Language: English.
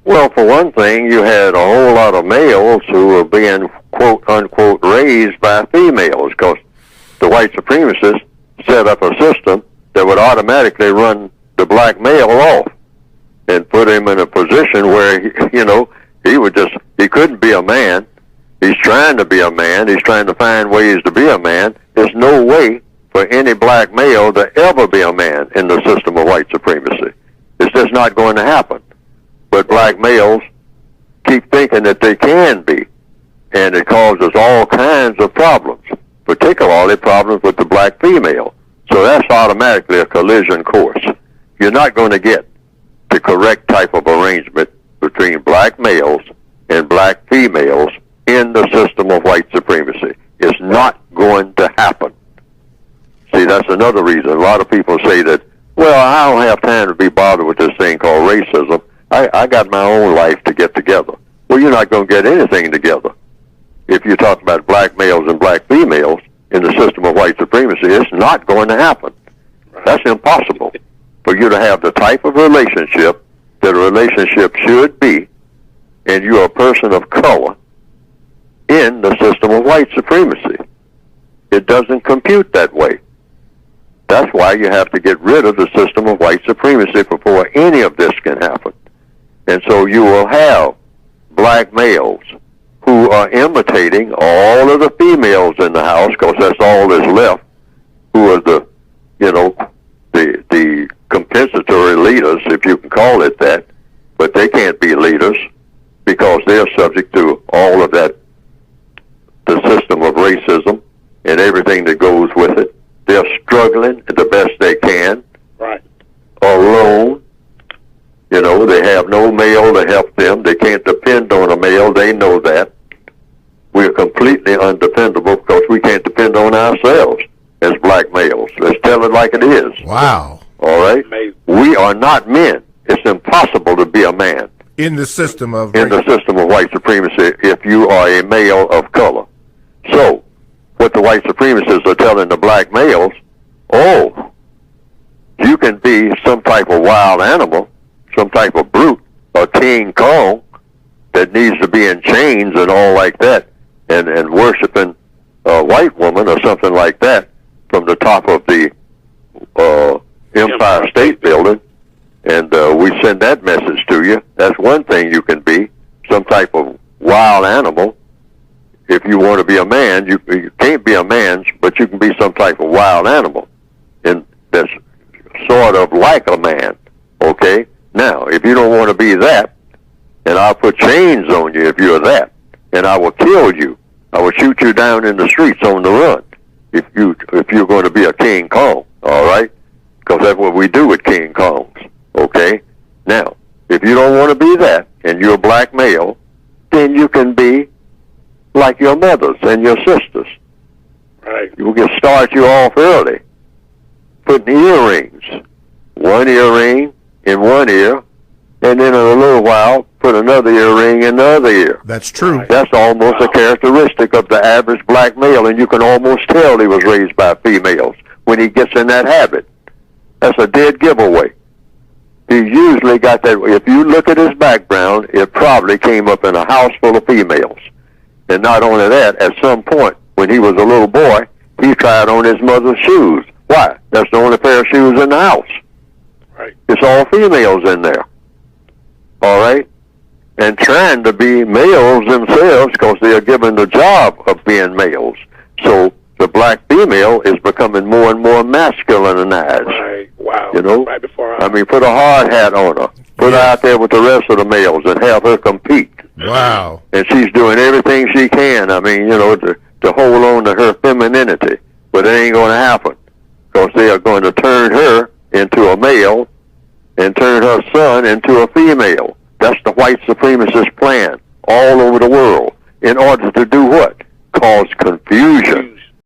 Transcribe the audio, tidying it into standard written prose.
Well, for one thing, you had a whole lot of males who were being, quote, unquote, raised by females because the white supremacists set up a system that would automatically run the black male off and put him in a position where, he couldn't be a man. He's trying to be a man. He's trying to find ways to be a man. There's no way for any black male to ever be a man in the system of white supremacy. It's just not going to happen. But black males keep thinking that they can be, and it causes all kinds of problems, particularly problems with the black female. So that's automatically a collision course. You're not going to get the correct type of arrangement between black males and black females in the system of white supremacy. It's not going to happen. See, that's another reason. A lot of people say that, well, I don't have time to be bothered with this thing called racism. I got my own life to get together. Well, you're not going to get anything together. If you talk about black males and black females in the system of white supremacy, it's not going to happen. That's impossible for you to have the type of relationship that a relationship should be, and you're a person of color in the system of white supremacy. It doesn't compute that way. That's why you have to get rid of the system of white supremacy before any of this can happen. And so you will have black males who are imitating all of the females in the house, because that's all that's left, who are the compensatory leaders, if you can call it that, but they can't be leaders because they're subject to all of that, the system of racism and everything that goes with it. They're struggling the best they can, right, alone. They have no male to help them. They can't depend on a male. They know that. We're completely undependable because we can't depend on ourselves as black males. Let's tell it like it is. Wow. All right? Amazing. We are not men. It's impossible to be a man In the system of white supremacy if you are a male of color. So, what the white supremacists are telling the black males, you can be some type of wild animal, some type of brute, a King Kong that needs to be in chains and all like that, and worshiping a white woman or something like that from the top of the Empire State Building, and we send that message to you. That's one thing you can be, some type of wild animal. If you want to be a man, you can't be a man, but you can be some type of wild animal, and that's sort of like a man, okay? Now, if you don't want to be that, and I'll put chains on you if you're that, and I will kill you. I will shoot you down in the streets on the run if you're going to be a King Kong, all right? Because that's what we do with King Kongs, okay? Now, if you don't want to be that, and you're a black male, then you can be like your mothers and your sisters. Right. We'll start you off early, putting earrings. One earring in one ear, and then in a little while, put another earring in the other ear. That's true. That's almost a characteristic of the average black male, and you can almost tell he was raised by females when he gets in that habit. That's a dead giveaway. He usually got that. If you look at his background, it probably came up in a house full of females. And not only that, at some point, when he was a little boy, he tried on his mother's shoes. Why? That's the only pair of shoes in the house. Right. It's all females in there. All right? And trying to be males themselves because they are given the job of being males. So the black female is becoming more and more masculinized. Right. Wow. Right before Put a hard hat on her. Put her out there with the rest of the males and have her compete. Wow. And she's doing everything she can, to hold on to her femininity. But it ain't going to happen because they are going to turn her into a male and turn her son into a female. That's the white supremacist plan all over the world in order to do what? Cause confusion.